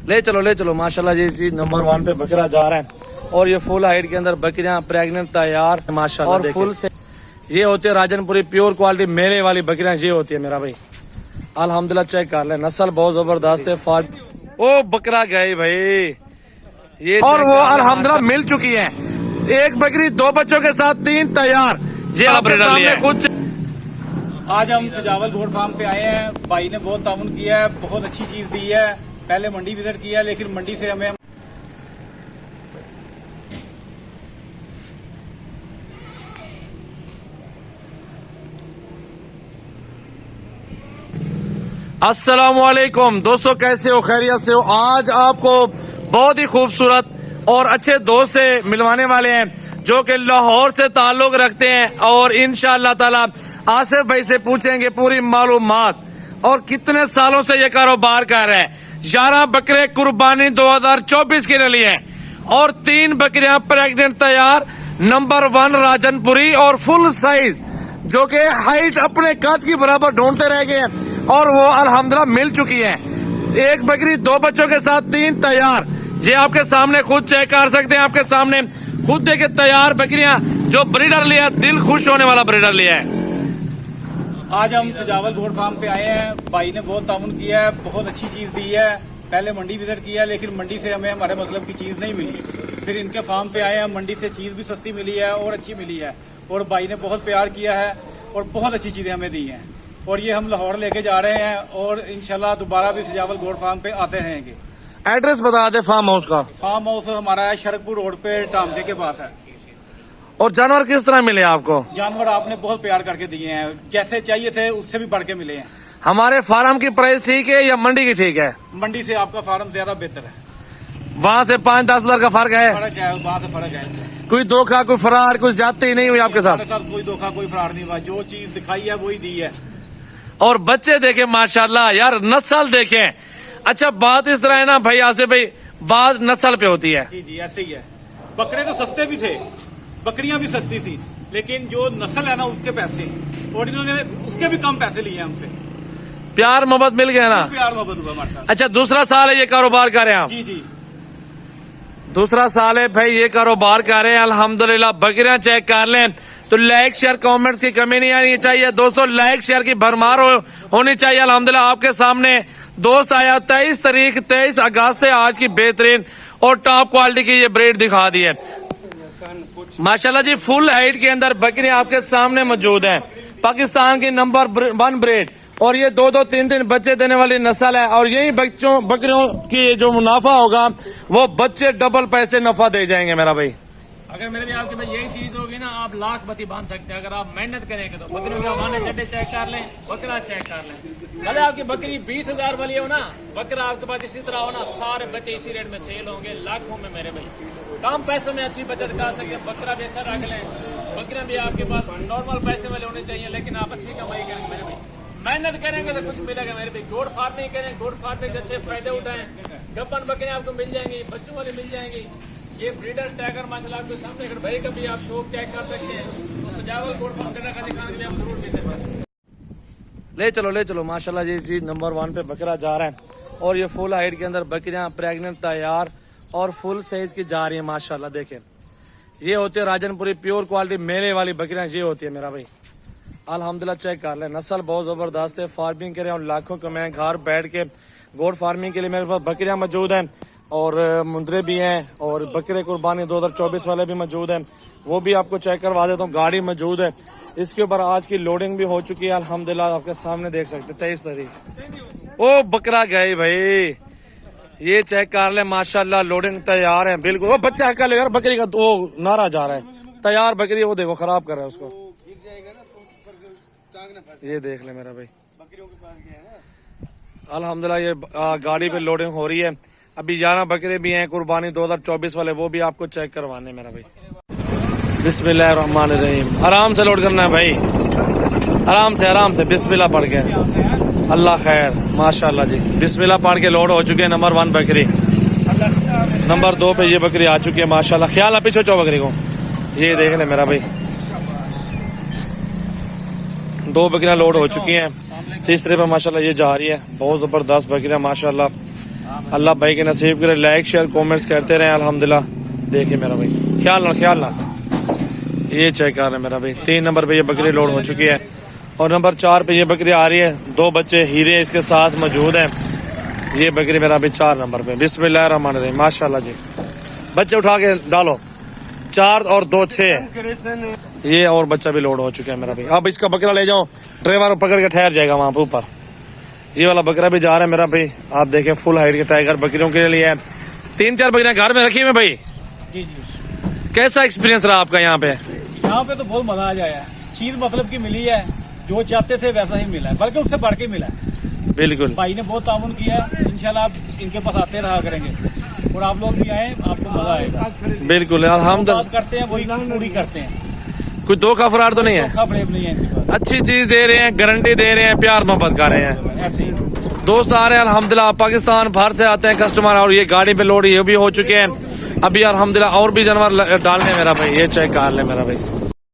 ले चलो माशाल्लाह जी चीज नंबर 1 पे बकरा जा रहा है। और ये फुल हाइट के अंदर बकरियां प्रेग्नेंट तैयार माशाल्लाह। और फुल से ये होती है राजनपुरी प्योर क्वालिटी मेले वाली बकरियां ये होती है मेरा भाई। अल्हम्दुलिल्लाह चेक कर ले, नस्ल बहुत जबरदस्त है। ओ बकरा गए भाई ये, और वो अल्हम्दुलिल्लाह मिल चुकी है। एक बकरी 2 बच्चों के साथ 3 तैयार। ये आपके सामने खुद। आज हम सजावल गोट फार्म पे आए हैं। भाई ने बहुत ताउन किया है, बहुत अच्छी चीज दी है। पहले मंडी विजिट किया है, लेकिन मंडी से हमें अस्सलामुअलैकुम दोस्तों, कैसे हो? खैरियत से हो? आज आपको बहुत ही खूबसूरत और अच्छे दोस्त से मिलवाने वाले हैं जो कि लाहौर से ताल्लुक रखते हैं। और इंशाअल्लाह ताला आसिफ भाई से पूछेंगे पूरी मालूमात और कितने सालों से ये कारोबार कर रहे हैं। 11 बकरे कुर्बानी 2024 के लिए हैं और 3 बकरियां प्रेग्नेंट तैयार नंबर 1 राजनपुरी और फुल साइज जो कि हाइट अपने कद की बराबर ढूंढते रह गए हैं। और वो अल्हम्दुलिल्लाह मिल चुकी है। एक बकरी 2 बच्चों के साथ 3 तैयार। ये आपके सामने खुद चेक कर सकते हैं, आपके सामने खुद देखे तैयार बकरियां जो ब्रीडर लिया, दिल खुश होने वाला ब्रीडर लिया है। आज हम सजावल गोट फार्म पे आए हैं। भाई ने बहुत ताउन किया है, बहुत अच्छी चीज दी है। पहले मंडी विजिट किया, लेकिन मंडी से हमें हमारे मतलब की चीज नहीं मिली। फिर इनके फार्म पे आए हैं, मंडी से चीज भी सस्ती मिली है और अच्छी मिली है। और भाई ने बहुत प्यार किया है और बहुत अच्छी चीजें हमें दी हैं। और ये हम लाहौर लेके जा रहे हैं और इंशाल्लाह दोबारा भी सजावल गोट फार्म पे आते रहेंगे। एड्रेस बता दे फार्म हाउस का। फार्म हाउस हमारा है शरकपुर रोड पे, टामजे के पास है। और जानवर किस तरह मिले आपको? जानवर आपने बहुत प्यार करके दिए हैं, जैसे चाहिए थे उससे भी बढ़ के मिले हैं। हमारे फार्म की प्राइस ठीक है या मंडी की ठीक है? मंडी से आपका फार्म ज्यादा बेहतर है। वहाँ से 5-10 हजार का फर्क है। फर्क है, बात फर्क है। कोई धोखा, कोई फरार, कोई ज्यादती नहीं हुई आपके साथ? कोई धोखा, कोई फरार नहीं हुआ। जो चीज दिखाई है वही दी है। और बच्चे देखे माशाल्लाह यार, नस्ल देखे। अच्छा बात इस तरह है ना भाई आसिफ भाई, बात नस्ल पे होती है। जी जी ऐसे ही है। बकरे तो सस्ते भी थे, बकरियां भी सस्ती थी, लेकिन जो नस्ल है ना उसके पैसे, और इन्होंने उसके भी कम पैसे लिए हमसे। प्यार मोहब्बत मिल गया ना? प्यार मोहब्बत हुआ हमारे साथ। अच्छा दूसरा साल है ये कारोबार कर रहे हैं आप? जी जी दूसरा साल है भाई ये कारोबार कर रहे हैं। अल्हम्दुलिल्लाह बकरियां चेक कर लें तो लाइक शेयर कमेंट्स की कमी नहीं आनी चाहिए दोस्तों। लाइक शेयर की भरमार होनी चाहिए। अल्हम्दुलिल्लाह आपके सामने दोस्त आया 23 अगस्त है आज की बेहतरीन और टॉप क्वालिटी की ये ब्रीड दिखा दी है माशाल्लाह जी। फुल हाइट के अंदर बकरियां आपके सामने मौजूद हैं। पाकिस्तान की नंबर 1 ब्रीड और ये 2-2, 3-3 बच्चे देने वाली नस्ल है। और यही बकरियों की जो मुनाफा होगा वो बच्चे डबल पैसे नफा दे जाएंगे मेरा भाई। अगर मेरे भी आपके पास यही चीज होगी ना, आप लाख बत्ती बांध सकते हैं अगर आप मेहनत करेंगे तो। बकरियों के हवाने चड्डे चेक कर लें, बकरा चेक कर लें। भले आपकी बकरी 20,000 वाली हो ना, बकरा आपके पास इसी तरह हो ना, सारे बच्चे इसी रेट में सेल होंगे, लाखों में मेरे भाई। कम पैसों में अच्छी बचत कर सकते हैं। बकरा भी अच्छा रख लें, बकरियां भी आपके पास नॉर्मल पैसे वाले होने चाहिए, लेकिन आप अच्छी कमाई करेंगे मेरे भाई। मेहनत करेंगे तो कुछ मिलेगा मेरे भाई। गोट फार्मिंग करें, गोट फार्मिंग से अच्छे फायदे उठाएं। गप्पन बकरियां आपको मिल जाएंगी, बच्चों वाली मिल जाएंगी। ये ब्रीडर टैगर माशाल्लाह आपके सामने, अगर भाई कभी आप शौक चेक कर सकते हैं तो सजावल गोट फार्म करना का दिखाने के लिए आप जरूर विजिट करें। ले चलो माशाल्लाह जी चीज नंबर 1 पे बकरा जा रहा है। और ये फुल हाइट के अंदर बकरियां प्रेग्नेंट तैयार और फुल साइज की जा रही है माशाल्लाह। देखें ये होती है राजनपुरी प्योर क्वालिटी मेले वाली बकरियां, ये होती है मेरा भाई। अल्हम्दुलिल्लाह चेक कर ले, नस्ल बहुत जबरदस्त है। फार्मिंग करें और लाखों कमाएं घर बैठ के। गोट फार्मिंग के लिए मेरे पास बकरियां मौजूद हैं और मुंदरे भी हैं और बकरे कुर्बानी 2024 वाले भी मौजूद हैं, वो भी आपको चेक करवा देता हूँ। गाड़ी मौजूद है, इसके ऊपर आज की लोडिंग भी हो चुकी है अल्हम्दुलिल्लाह, आपके सामने देख सकते 23 तारीख। ओ बकरा गए भाई, ये चेक कर ले माशाल्लाह, लोडिंग तैयार है बिल्कुल। वो बच्चा हक्का लेकर बकरी का वो नारा जा रहा है, तैयार बकरी वो देखो खराब कर रहा है उसको। ये देख ले मेरा भाई, अल्हम्दुलिल्लाह ये गाड़ी पे लोडिंग हो रही है। अभी 11 बकरे भी हैं कुर्बानी 2024 वाले, वो भी आपको चेक करवाने मेरा भाई। बिस्मिल्लाहिर्रहमानिर्रहीम, आराम से लोड करना है भाई, आराम से बिस्मिल्लाह पढ़ के। अल्लाह खैर माशाल्लाह जी, बिस्मिल्लाह पढ़ के लोड हो चुके हैं। नंबर 1 बकरी, नंबर 2 पे ये बकरी आ चुकी है माशाल्लाह। ख्याल है पीछे चो बकरी को, ये देख ले मेरा भाई। 2 बकरियां लोड हो चुकी हैं, तीसरे पे माशाल्लाह ये जा रही है। बहुत जबरदस्त बकरियां माशाल्लाह। अल्लाह भाई के नसीब करे, लाइक शेयर कमेंट्स करते रहे अल्हम्दुलिल्लाह। देखिए मेरा भाई, ख्याल ना ये चेक कर रहे हैं मेरा भाई। 3 नंबर पे ये बकरी लोड हो चुकी है और नंबर 4 पे ये बकरी आ रही है। 2 बच्चे हीरे इसके साथ मौजूद हैं। ये बकरी मेरा भाई 4 नंबर पे। बिस्मिल्लाहिर्रहमानिर्रहीम, माशाल्लाह जी। बच्चे उठा के डालो, 4 और 2 6। ये और बच्चा भी लोड हो चुका है मेरा भाई। अब इसका बकरा ले जाओ, ड्राइवर पकड़ के ठहर जाएगा वहां पे ऊपर। ये वाला बकरा भी जा रहा है मेरा भाई। आप देखें फुल हाइट के टाइगर बकरियों के लिए है। 3-4 बकरियां घर में रखी हुई भाई। जी जी। कैसा एक्सपीरियंस रहा आपका यहाँ पे? यहाँ पे तो बहुत मजा आ जाया। चीज मतलब की मिली है, जो चाहते थे वैसा ही मिला है, बल्कि उससे बढ़ के मिला है। बिल्कुल भाई ने बहुत ताउन किया है। इंशाल्लाह आप इनके पास आते रहा करेंगे और आप लोग भी आए, आपको मजा आएगा। बिल्कुल बात अल्हम्दुलिल्लाह। करते हैं वही पूरी करते हैं, कुछ धोखा फरार तो नहीं है? धोखा फरेब नहीं है इनके पास। अच्छी चीज दे रहे हैं, गारंटी दे रहे हैं, प्यार मोहब्बत कर रहे हैं। ऐसे ही दोस्त आ रहे हैं अल्हम्दुलिल्लाह। पाकिस्तान भर से आते हैं कस्टमर और ये गाड़ी पे लोड ये भी हो चुके हैं। अभी अल्हम्दुलिल्लाह और भी जानवर डालने मेरा भाई। ये चेक कर ले मेरा भाई।